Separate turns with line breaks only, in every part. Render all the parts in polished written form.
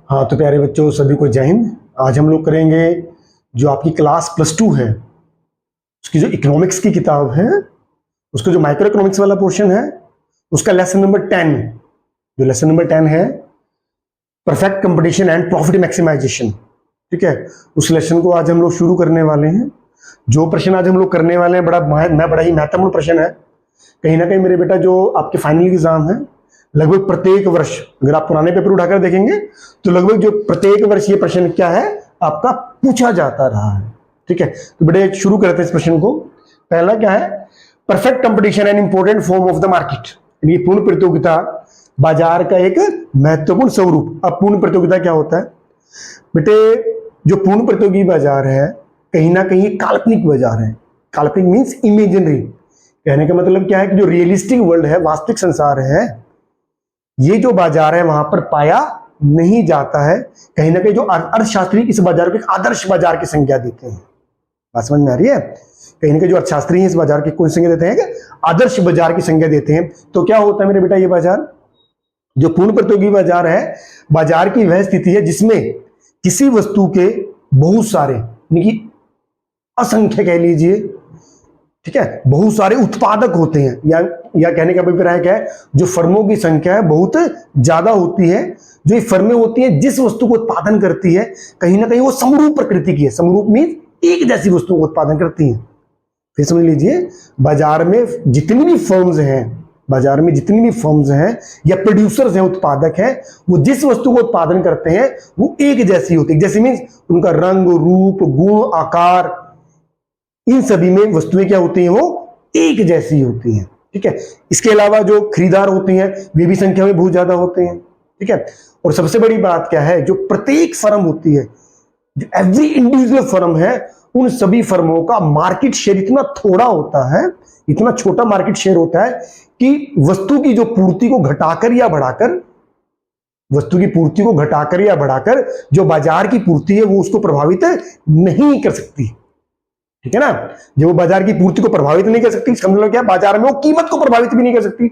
हाँ तो प्यारे बच्चों, सभी को जय हिंद। आज हम लोग करेंगे जो आपकी क्लास +2 है उसकी जो इकोनॉमिक्स की किताब है, उसका जो माइक्रो इकोनॉमिक्स वाला पोर्शन है उसका लेसन नंबर 10, जो लेसन नंबर 10 है perfect competition and profit maximisation. ठीक है, उस लेसन को आज हम लोग शुरू करने वाले हैं। जो प्रश्न आज हम लोग करने वाले हैं बड़ा ही महत्वपूर्ण प्रश्न है। कहीं ना कहीं मेरे बेटा जो आपके फाइनल एग्जाम है, लगभग प्रत्येक वर्ष अगर आप पुराने पेपर उठाकर देखेंगे तो लगभग जो प्रत्येक वर्ष ये प्रश्न क्या है आपका पूछा जाता रहा है। ठीक है, तो बेटे शुरू करते हैं इस प्रश्न को। पहला क्या है, perfect competition and important form of the market. ये पूर्ण प्रतियोगिता बाजार का एक महत्वपूर्ण स्वरूप। अब पूर्ण प्रतियोगिता क्या होता है बेटे? जो पूर्ण प्रतियोगी बाजार है कहीं ना कहीं काल्पनिक बाजार है। काल्पनिक मीन्स इमेजिनरी। कहने का मतलब क्या है कि जो रियलिस्टिक वर्ल्ड है, वास्तविक संसार है, ये जो बाजार है वहां पर पाया नहीं जाता है। कहीं ना कहीं जो अर्थशास्त्री इस बाजार को एक आदर्श बाजार की संज्ञा देते हैं। बात समझ में आ रही है? कहीं ना कहीं जो अर्थशास्त्री हैं इस बाजार की कौन संज्ञा देते हैं? आदर्श बाजार की संज्ञा देते हैं। तो क्या होता है मेरे बेटा, ये बाजार जो पूर्ण प्रतियोगी बाजार है, बाजार की वह स्थिति है जिसमें किसी वस्तु के बहुत सारे, यानी कि असंख्य कह लीजिए, ठीक है, बहुत सारे उत्पादक होते हैं, या कहने का अभिप्राय क्या है, जो फर्मों की संख्या है बहुत ज्यादा होती है। जो ये फर्में होती हैं जिस वस्तु को उत्पादन करती है कहीं ना कहीं वो समरूप प्रकृति की है। समरूप मीन एक जैसी वस्तु को उत्पादन करती है। फिर समझ लीजिए, बाजार में जितनी भी फर्म्स हैं, या प्रोड्यूसर्स हैं, उत्पादक हैं, वो जिस वस्तु को उत्पादन करते हैं वो एक जैसी होती है। जैसे मीन्स उनका रंग, रूप, गुण, आकार, इन सभी में वस्तुएं क्या होती हैं, वो एक जैसी होती हैं। ठीक है, इसके अलावा जो खरीदार होते हैं वे भी संख्या में बहुत ज्यादा होते हैं। ठीक है, और सबसे बड़ी बात क्या है, जो प्रत्येक फर्म होती है, जो एवरी इंडिविजुअल फर्म है, उन सभी फर्मों का मार्केट शेयर इतना थोड़ा होता है, इतना छोटा मार्केट शेयर होता है कि वस्तु की जो पूर्ति को घटाकर या बढ़ाकर जो बाजार की पूर्ति है वो उसको प्रभावित नहीं कर सकती। ठीक है ना, जो बाजार की पूर्ति को प्रभावित नहीं कर सकती, इसका मतलब क्या, बाजार में वो कीमत को प्रभावित भी नहीं कर सकती।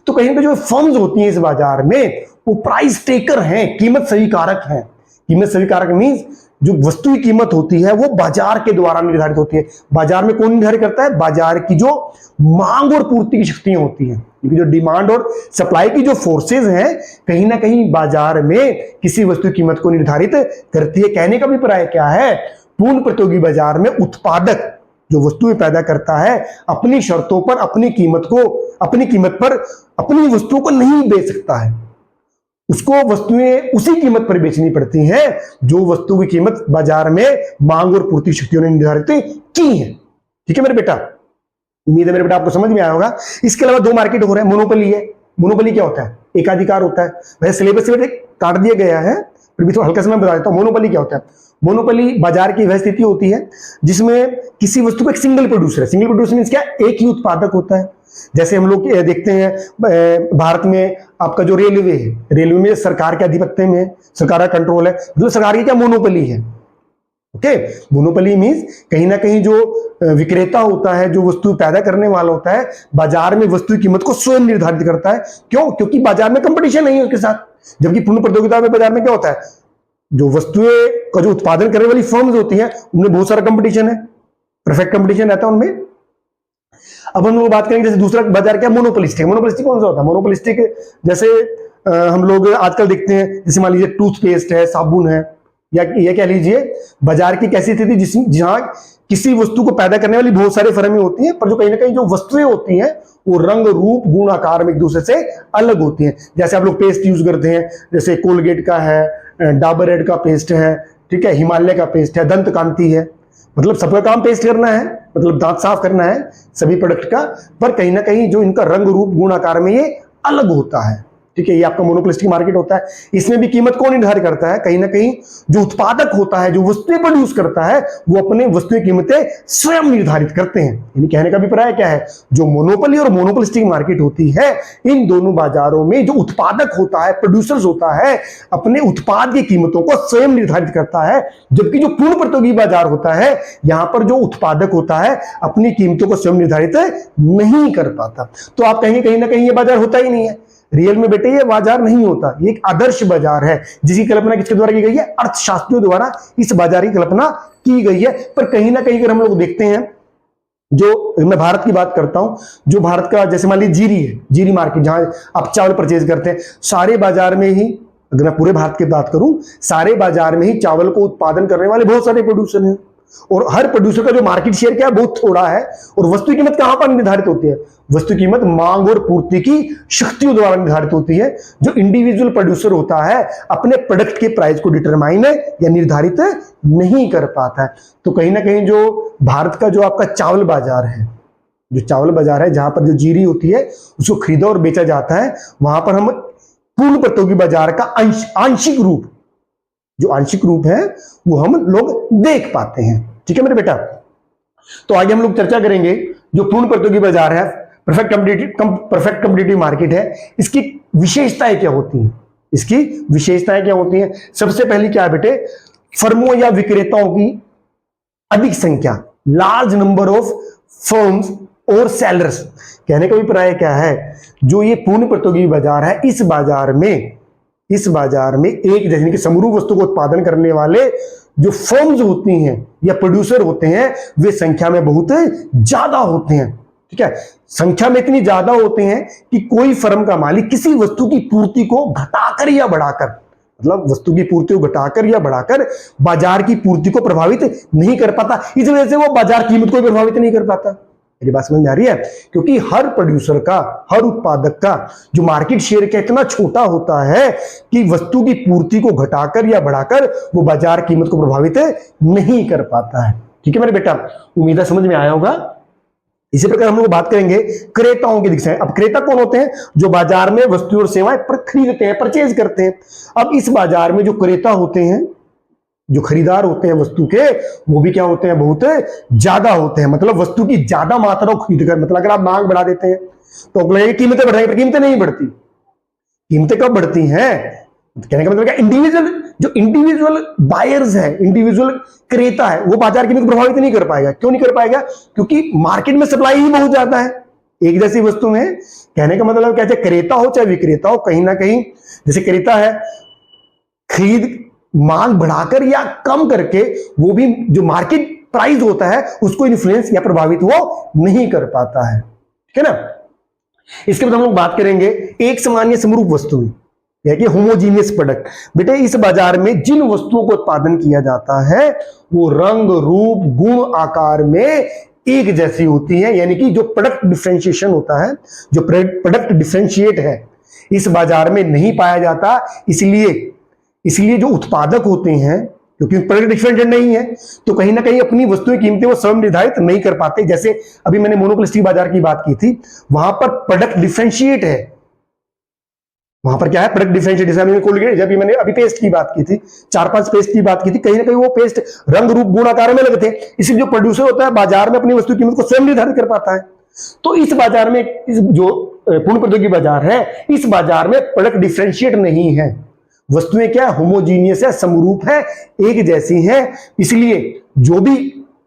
तो कहीं पे जो फर्म्स होती हैं इस बाजार में वो प्राइस टेकर हैं, कीमत स्वीकारक हैं। कीमत स्वीकारक मींस जो वस्तु की कीमत होती है वो बाजार के द्वारा निर्धारित होती है। बाजार में कौन निर्धारित करता है? बाजार की जो मांग और पूर्ति की शक्तियां होती हैं, क्योंकि जो डिमांड और सप्लाई की जो फोर्सेज हैं कहीं ना कहीं बाजार में किसी वस्तु की कीमत को निर्धारित करती है। कहने का अभिप्राय क्या है, पूर्ण प्रतियोगी बाजार में उत्पादक जो वस्तुएं पैदा करता है अपनी शर्तों पर अपनी कीमत पर अपनी वस्तुओं को नहीं बेच सकता है। उसको वस्तुएं उसी कीमत पर बेचनी पड़ती हैं जो वस्तु की कीमत बाजार में मांग और पूर्ति शक्तियों ने निर्धारित की है। ठीक है मेरे बेटा, उम्मीद है मेरे बेटा आपको समझ में आया होगा। इसके अलावा दो मार्केट हो रहे हैं। मोनोपोली है। मोनोपोली क्या होता है? एकाधिकार होता है। वैसे सिलेबस से काट दिया गया है, फिर भी थोड़ा हल्का समय बता देता हूं। मोनोपोली क्या होता है? मोनोपोली बाजार की वह स्थिति होती है जिसमें किसी वस्तु का एक सिंगल प्रोड्यूसर है। सिंगल प्रोड्यूसर मींस क्या? एक ही उत्पादक होता है। जैसे हम लोग देखते हैं भारत में आपका जो रेलवे है, रेलवे में सरकार के आधिपत्य में, सरकार का कंट्रोल है, मतलब सरकार की क्या मोनोपोली है। ओके, मोनोपोली मींस कहीं ना कहीं जो विक्रेता होता है, जो वस्तु पैदा करने वाला होता है, बाजार में वस्तु की कीमत को स्वयं निर्धारित करता है। क्यों? क्योंकि बाजार में कंपटीशन नहीं है उसके साथ। जबकि पूर्ण प्रतियोगिता में बाजार में क्या होता है, जो वस्तुएं का जो उत्पादन करने वाली फर्म्स होती हैं उनमें बहुत सारा कंपटीशन है, परफेक्ट कंपटीशन रहता है उनमें। अब हम लोग बात करेंगे जैसे दूसरा बाजार क्या, मोनोपोलिस्टिक। मोनोपोलिस्टिक कौन सा होता है? मोनोपोलिस्टिक जैसे हम लोग आजकल देखते हैं, जैसे मान लीजिए टूथपेस्ट है, साबुन है, या ये कह लीजिए बाजार की कैसी स्थिति जहां किसी वस्तु को पैदा करने वाली बहुत सारी फर्में होती हैं, पर जो कहीं ना कहीं जो वस्तुएं होती हैं वो रंग, रूप, गुण, आकार में एक दूसरे से अलग होती हैं। जैसे आप लोग पेस्ट यूज करते हैं, जैसे कोलगेट का है, डाबर रेड का पेस्ट है, ठीक है, हिमालय का पेस्ट है, दंत कांति है, मतलब सबका काम पेस्ट करना है, मतलब दांत साफ करना है सभी प्रोडक्ट का, पर कहीं ना कहीं जो इनका रंग, रूप, गुण, आकार में ये अलग होता है। ठीक है, ये आपका मोनोपोलिस्टिक मार्केट होता है। इसमें भी कीमत कौन निर्धारित करता है? कहीं ना कहीं जो उत्पादक होता है, जो वस्तुएं प्रोड्यूस करता है, वो अपने वस्तुएं कीमतें स्वयं निर्धारित करते हैं। यानी कहने का अभिप्राय क्या है, जो मोनोपोली और मोनोपोलिस्टिक मार्केट होती है, इन दोनों बाजारों में जो उत्पादक होता है, प्रोड्यूसर्स होता है, अपने उत्पाद की कीमतों को स्वयं निर्धारित करता है। जबकि जो पूर्ण प्रतियोगी बाजार होता है, यहां पर जो उत्पादक होता है अपनी कीमतों को स्वयं निर्धारित नहीं कर पाता। तो आप कहेंगे कहीं ना कहीं ये बाजार होता ही नहीं है। रियल में बेटे ये बाजार नहीं होता, ये एक आदर्श बाजार है जिसकी कल्पना किसके द्वारा की गई है? अर्थशास्त्रियों द्वारा इस बाजार की कल्पना की गई है। पर कहीं ना कहीं अगर हम लोग देखते हैं, जो मैं भारत की बात करता हूं, जो भारत का जैसे मान लीजिए जीरी है, जीरी मार्केट जहां आप चावल परचेज करते हैं, सारे बाजार में ही, अगर मैं पूरे भारत की बात करूं, सारे बाजार में ही चावल को उत्पादन करने वाले बहुत सारे प्रोड्यूसर हैं, और हर प्रोड्यूसर का जो मार्केट शेयर क्या है? बहुत थोड़ा है। और वस्तु कीमत कहां पर निर्धारित होती है? वस्तु कीमत मांग और पूर्ति की शक्तियों द्वारा निर्धारित होती है। जो इंडिविजुअल प्रोड्यूसर होता है अपने प्रोडक्ट के प्राइस को डिटरमाइन या निर्धारित नहीं कर पाता है। तो कहीं ना कहीं जो भारत का जो आपका चावल बाजार है, जो चावल बाजार है जहां पर जो जीरी होती है उसको खरीदा और बेचा जाता है, वहां पर हम पूर्ण प्रतियोगी बाजार का आंशिक रूप, जो आंशिक रूप है वो हम लोग देख पाते हैं। ठीक है मेरे बेटा, तो आगे हम लोग चर्चा करेंगे जो पूर्ण प्रतियोगी बाजार है, परफेक्ट कॉम्पिटिटिव मार्केट है, इसकी विशेषताएं क्या होती हैं? इसकी विशेषताएं क्या होती हैं? सबसे पहली क्या है बेटे? फर्मों या विक्रेताओं की अधिक संख्या, लार्ज नंबर ऑफ फर्म्स और सेलर्स। कहने का अभिप्राय क्या है? जो ये पूर्ण प्रतियोगी बाजार है, इस बाजार में एक जैसे कि समरूप वस्तु को उत्पादन करने वाले जो फर्म्स होती हैं या प्रोड्यूसर होते हैं, वे संख्या में बहुत ज्यादा होते हैं। ठीक है, संख्या में इतनी ज्यादा होते हैं कि कोई फर्म का मालिक किसी वस्तु की पूर्ति को घटाकर या बढ़ाकर, मतलब वस्तु की पूर्ति को घटाकर या बढ़ाकर बाजार की पूर्ति को प्रभावित नहीं कर पाता। इस वजह से वो बाजार कीमत को प्रभावित नहीं कर पाता। मेरी बात समझ में आ रही है? क्योंकि हर प्रोड्यूसर का, हर उत्पादक का जो मार्केट शेयर का इतना छोटा होता है कि वस्तु की पूर्ति को घटाकर या बढ़ाकर वो बाजार कीमत को प्रभावित नहीं कर पाता है। ठीक है मेरे बेटा, उम्मीद है समझ में आया होगा। इसी प्रकार हम लोग बात करेंगे क्रेताओं की दिशाएं। अब क्रेता कौन होते हैं? जो बाजार में वस्तु और सेवाएं खरीदते हैं, परचेज करते हैं। अब इस बाजार में जो क्रेता होते हैं, जो खरीदार होते हैं वस्तु के, वो भी क्या होते हैं? बहुत ज्यादा होते हैं। मतलब वस्तु की ज्यादा मात्रा को खरीद कर, मतलब अगर आप मांग बढ़ा देते हैं तो लगेगा कीमतें बढ़ाएंगे, पर कीमतें नहीं बढ़ती। कीमतें कब बढ़ती हैं? कहने का मतलब क्या? इंडिविजुअल बायर्स है, इंडिविजुअल क्रेता है, वो बाजार कीमत को प्रभावित नहीं कर पाएगा। क्यों नहीं कर पाएगा? क्योंकि मार्केट में सप्लाई ही बहुत ज्यादा है एक जैसी वस्तु में। कहने का मतलब क्या, चाहे क्रेता हो चाहे विक्रेता हो, कहीं ना कहीं जैसे क्रेता है, खरीद मांग बढ़ाकर या कम करके वो भी जो मार्केट प्राइस होता है उसको इन्फ्लुएंस या प्रभावित वो नहीं कर पाता है। ठीक है ना? इसके बाद हम लोग बात करेंगे एक समान या समरूप वस्तुएं, या कि होमोजीनियस प्रोडक्ट। बेटे इस बाजार में जिन वस्तुओं को उत्पादन किया जाता है वो रंग, रूप, गुण, आकार में एक जैसी होती है। यानी कि जो प्रोडक्ट डिफरेंशिएशन होता है, जो प्रोडक्ट डिफरेंशिएट है, इस बाजार में नहीं पाया जाता। इसलिए जो उत्पादक होते हैं, क्योंकि प्रोडक्ट डिफरेंशिएट नहीं है, तो कहीं ना कहीं अपनी वस्तुएं कीमतें वो स्वयं निर्धारित नहीं कर पाते। जैसे अभी मैंने मोनोपोलिस्टिक बाजार की बात की थी, वहां पर प्रोडक्ट डिफरेंशिएट है। वहां पर क्या है? Product differentiate. जैसे जब मैंने अभी पेस्ट की बात की थी, 4-5 पेस्ट की बात की थी, कहीं ना कहीं वो पेस्ट रंग, रूप, गुण, आकार में अलग थे। इसलिए जो प्रोड्यूसर होता है बाजार में अपनी वस्तु कीमत को स्वयं निर्धारित कर पाता है। तो इस बाजार में, इस जो पूर्ण प्रतियोगी बाजार है, इस बाजार में प्रोडक्ट डिफरेंशिएट नहीं है। वस्तुएं क्या? होमोजीनियस है, समरूप है, एक जैसी है। इसलिए जो भी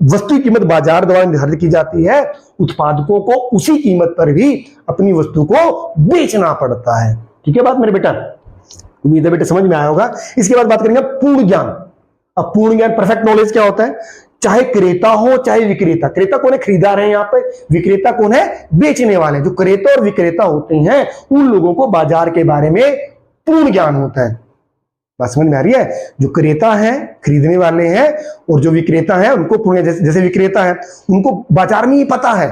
वस्तु की कीमत बाजार द्वारा निर्धारित की जाती है, उत्पादकों को उसी कीमत पर भी अपनी वस्तु को बेचना पड़ता है। ठीक है बात मेरे बेटा? उम्मीद है बेटा समझ में आया होगा। इसके बाद बात करेंगे पूर्ण ज्ञान। अब पूर्ण ज्ञान, परफेक्ट नॉलेज क्या होता है? चाहे क्रेता हो चाहे विक्रेता। क्रेता कौन है? खरीदार है यहाँ पे। विक्रेता कौन है? बेचने वाले। जो क्रेता और विक्रेता होते हैं उन लोगों को बाजार के बारे में पूर्ण ज्ञान होता है। बात समझ में आ रही है? जो क्रेता है, खरीदने वाले हैं, और जो विक्रेता है उनको पूर्ण, जैसे विक्रेता है उनको बाजार में ही पता है,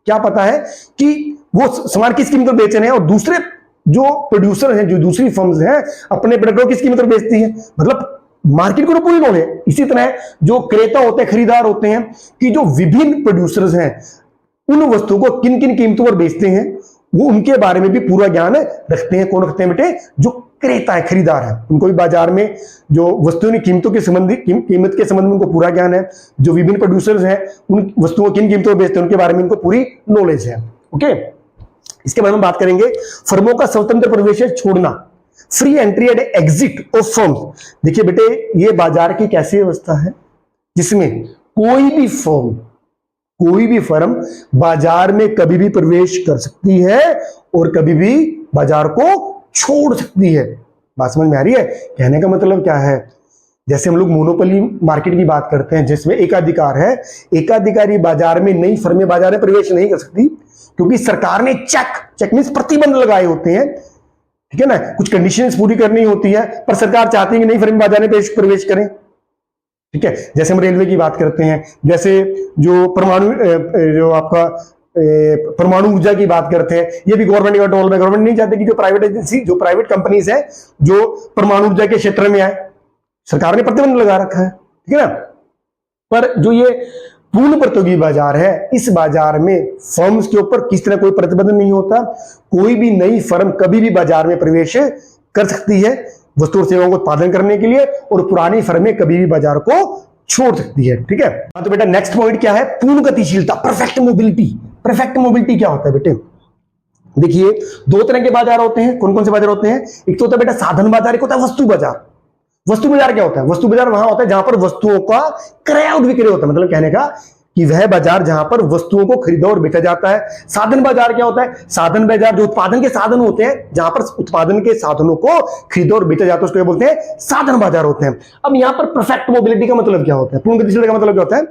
क्या पता है कि वो सामान किस कीमत पर बेच रहे हैं, और दूसरे जो प्रोड्यूसर हैं, जो दूसरी फर्म्स हैं, अपने प्रोडक्ट को किस कीमत पर बेचती हैं। मतलब मार्केट को तो पूरी नॉलेज है। इसी तरह जो क्रेता होते हैं, खरीदार होते हैं, कि जो विभिन्न प्रोड्यूसर्स हैं उन वस्तुओं को किन किन कीमतों पर बेचते हैं, वो उनके बारे में भी पूरा ज्ञान रखते हैं। कौन रखते हैं बेटे? जो क्रेता है, खरीदार है, उनको भी बाजार में जो वस्तुओं की कीमतों के संबंधी, कीमत के संबंध में उनको पूरा ज्ञान है। जो विभिन्न प्रोड्यूसर्स हैं उन वस्तुओं को किन कीमतों पर बेचते हैं उनके बारे में उनको पूरी नॉलेज है। ओके, इसके बाद हम बात करेंगे फर्मों का स्वतंत्र प्रवेश छोड़ना, free entry and exit of firms. देखिए बेटे, ये बाजार की कैसी व्यवस्था है जिसमें कोई भी फर्म बाजार में कभी भी प्रवेश कर सकती है और कभी भी बाजार को छोड़ सकती है। बात समझ में आ रही है? कहने का मतलब क्या है, जैसे हम लोग मोनोपोली मार्केट की बात करते हैं जिसमें एकाधिकार है, एकाधिकारी बाजार में नई फर्में बाजार में प्रवेश नहीं कर सकती क्योंकि सरकार ने चेक मींस प्रतिबंध लगाए होते हैं, ठीक है ना, कुछ कंडीशंस पूरी करनी होती है, पर सरकार चाहती है कि नई फर्में बाजार में प्रवेश करें, ठीक है। जैसे हम रेलवे की बात करते हैं, जैसे जो परमाणु ऊर्जा की बात करते हैं, ये भी गवर्नमेंट का कंट्रोल में, गवर्नमेंट नहीं चाहती कि जो प्राइवेट एजेंसी, जो प्राइवेट कंपनीज है जो परमाणु ऊर्जा के क्षेत्र में आए, सरकार ने प्रतिबंध लगा रखा है, ठीक है ना। पर जो ये पूर्ण प्रतियोगी बाजार है, इस बाजार में फर्म्स के ऊपर किस तरह कोई प्रतिबंध नहीं होता, कोई भी नई फर्म कभी भी बाजार में प्रवेश कर सकती है वस्तु और सेवाओं को उत्पादन करने के लिए, और पुरानी फर्में कभी भी बाजार को छोड़ सकती है, ठीक है। तो बेटा नेक्स्ट पॉइंट क्या है, पूर्ण गतिशीलता, परफेक्ट मोबिलिटी। परफेक्ट मोबिलिटी क्या होता है बेटे? देखिए, दो तरह के बाजार होते हैं। कौन कौन से बाजार होते हैं? एक तो होता है बेटा साधन बाजार, एक होता है वस्तु बाजार। वस्तु बाजार क्या होता है? वस्तु बाजार वहां होता है जहां पर वस्तुओं का क्रय और विक्रय होता है, मतलब कहने का कि वह बाजार जहां पर वस्तुओं को खरीदा और बेचा जाता है। साधन बाजार क्या होता है? साधन बाजार जो उत्पादन के साधन होते हैं, जहां पर उत्पादन के साधनों को खरीदा और बेचा जाता है, उसको बोलते हैं साधन बाजार होते हैं। अब यहां पर परफेक्ट मोबिलिटी का मतलब क्या होता है? पूर्ण गतिशीलता का मतलब क्या होता है?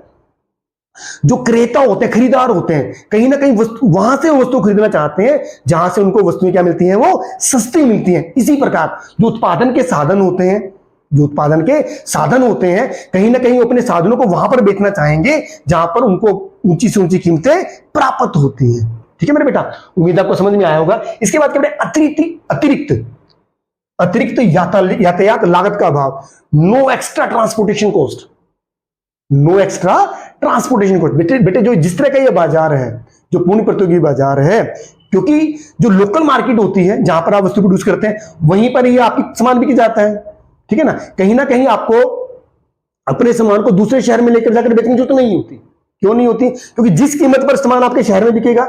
जो क्रेता होते हैं, खरीदार होते हैं, कहीं ना कहीं वस्तु वहां से वस्तु खरीदना चाहते हैं जहां से उनको वस्तुएं क्या मिलती हैं, वो सस्ती मिलती हैं। इसी प्रकार जो उत्पादन के साधन होते हैं, जो उत्पादन के साधन होते हैं, कहीं ना कहीं अपने साधनों को वहां पर बेचना चाहेंगे जहां पर उनको ऊंची से ऊंची कीमतें प्राप्त होती हैं, ठीक है मेरे बेटा। उम्मीद आपको समझ में आया होगा। इसके बाद क्या बेटा, अतिरिक्त यातायात लागत का अभाव, no extra transportation cost, no extra transportation cost. बेटे जो जिस तरह का ये बाजार है, जो पूर्ण प्रतियोगी बाजार है, क्योंकि जो लोकल मार्केट होती है जहां पर आप वस्तु प्रोड्यूस करते हैं, वहीं पर ही आपकी सामान बिक जाता है, ठीक है ना कहीं आपको अपने सामान को दूसरे शहर में लेकर जाकर बेचने की जरूरत नहीं होती। क्यों नहीं होती? क्योंकि जिस कीमत पर सामान आपके शहर में बिकेगा,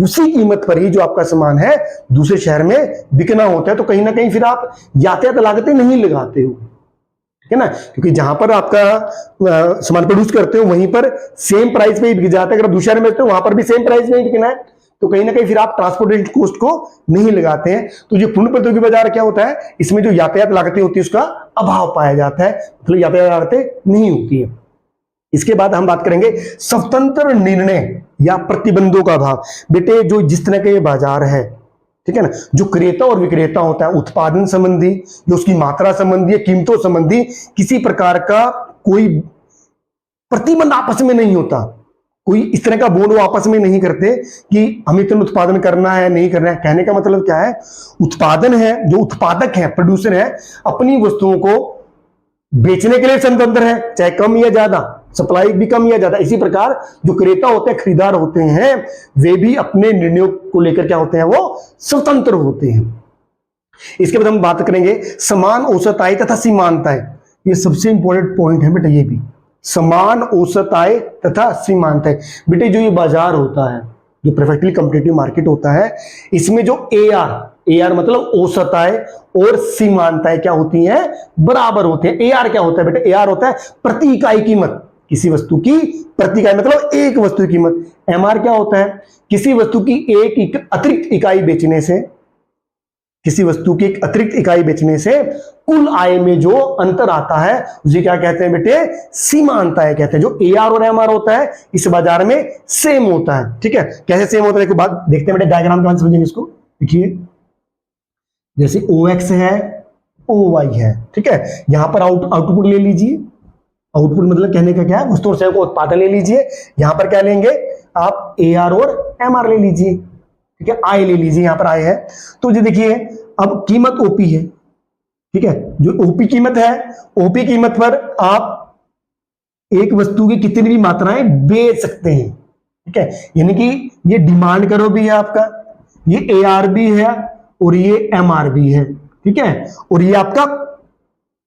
उसी कीमत पर ही जो आपका सामान है दूसरे शहर में बिकना होता है। तो कहीं ना कहीं फिर आप यातायात लागतें नहीं लगाते हो, ठीक है ना, क्योंकि जहां पर आपका सामान प्रोड्यूस करते हो वहीं पर सेम प्राइस पे ही बिक जाता है। अगर आप दूसरे शहर में बेचते हो वहां पर भी सेम प्राइस में ही बिकना है, तो कहीं ना कहीं फिर आप ट्रांसपोर्टेशन कॉस्ट को नहीं लगाते हैं। तो जो पूर्ण प्रतियोगी बाजार क्या होता है, इसमें जो यातायात लागतें होती है उसका अभाव पाया जाता है, मतलब यातायात लागतें नहीं होती है। इसके बाद हम बात करेंगे स्वतंत्र निर्णय या प्रतिबंधों का अभाव। बेटे जो जिस तरह का ये बाजार है, ठीक है ना, जो क्रेता और विक्रेता होता है, उत्पादन संबंधी, जो उसकी मात्रा संबंधी, कीमतों संबंधी किसी प्रकार का कोई प्रतिबंध आपस में नहीं होता, कोई इस तरह का बोर्ड वो आपस में नहीं करते कि हमें इतना उत्पादन करना है नहीं करना है। कहने का मतलब क्या है, उत्पादन है, जो उत्पादक है, प्रोड्यूसर है, अपनी वस्तुओं को बेचने के लिए स्वतंत्र है, चाहे कम या ज्यादा, सप्लाई भी कम या ज्यादा। इसी प्रकार जो क्रेता होते हैं, खरीदार होते हैं, वे भी अपने निर्णयों को लेकर क्या होते हैं, वो स्वतंत्र होते हैं। इसके बाद हम बात करेंगे समान औसत आय तथा सीमांत आय। ये सबसे इंपॉर्टेंट पॉइंट है बेटा, ये भी समान औसत आय तथा सीमांत आय। बेटे जो ये बाजार होता है, जो परफेक्टली कॉम्पिटिटिव मार्केट होता है, इसमें जो AR मतलब औसत आय और सीमांत आय क्या होती है, बराबर होते हैं। AR क्या होता है बेटा? AR होता है प्रति इकाई कीमत, किसी वस्तु की प्रति इकाई मतलब एक वस्तु की कीमत। MR क्या होता है? किसी वस्तु की एक अतिरिक्त इकाई बेचने से, किसी वस्तु की एक अतिरिक्त इकाई बेचने से कुल आय में जो अंतर आता है उसे क्या कहते हैं बेटे? सीमांत आय कहते हैं। जो AR और MR होता है इस बाजार में सेम होता है, ठीक है। कैसे सेम होता है देखो, बात देखते हैं बेटे, डायग्राम के समझेंगे इसको। देखिए जैसे OX है, OY है, ठीक है। यहां पर आउटपुट ले लीजिए। आउटपुट मतलब कहने का क्या है, वस्तु और सेवा को उत्पादन ले लीजिए। यहां पर क्या लेंगे आप? AR और MR ले लीजिए, ठीक है। आय ले लीजिए, यहां पर आय है। तो जी देखिए अब कीमत OP है, ठीक है। जो OP कीमत है, OP कीमत पर आप एक वस्तु की कितनी भी मात्राएं बेच सकते हैं, ठीक है। यानी कि ये डिमांड करो भी है आपका, ये AR भी है और ये MR भी है, ठीक है। और ये आपका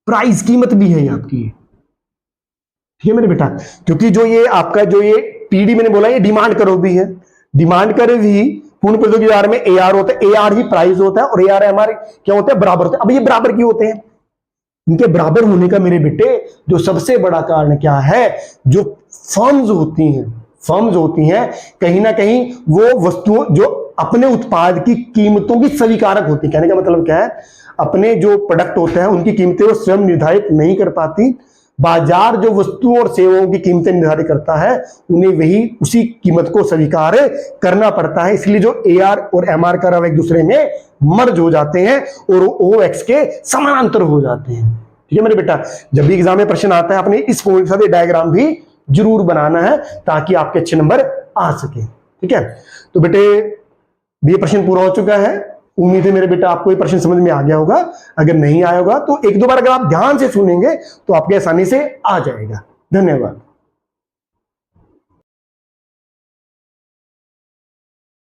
प्राइस कीमत भी है आपकी, ठीक है मेरे बेटा। क्योंकि जो ये आपका जो ये PD मैंने बोला, ये डिमांड करो भी है। डिमांड करे भी पूर्ण प्रतियोगी बाजार में AR होता है, AR ही प्राइस होता है, और AR MR क्या होता है? बराबर होते हैं। अब ये बराबर क्यों होते हैं? इनके बराबर होने का मेरे बेटे जो सबसे बड़ा कारण क्या है, जो फर्म्स होती हैं, फर्म्स होती हैं कहीं ना कहीं वो वस्तुओं जो अपने उत्पाद की कीमतों की स्वीकारक होती है। कहने का मतलब क्या है, अपने जो प्रोडक्ट होते हैं उनकी कीमतें वो स्वयं निर्धारित नहीं कर पाती, बाजार जो वस्तुओं और सेवाओं की कीमतें निर्धारित करता है उन्हें वही उसी कीमत को स्वीकार करना पड़ता है। इसलिए जो AR और MR कर्व एक दूसरे में मर्ज हो जाते हैं और OX के समानांतर हो जाते हैं। ठीक है मेरे बेटा, जब भी एग्जाम में प्रश्न आता है अपने इस फॉर्मूले के साथ डायग्राम भी जरूर बनाना है ताकि आपके अच्छे नंबर आ सके। ठीक है, तो बेटे ये प्रश्न पूरा हो चुका है। उम्मीद है मेरे बेटा आपको ये प्रश्न समझ में आ गया होगा। अगर नहीं आया होगा तो एक दो बार अगर आप ध्यान से सुनेंगे तो आपके आसानी से आ जाएगा। धन्यवाद।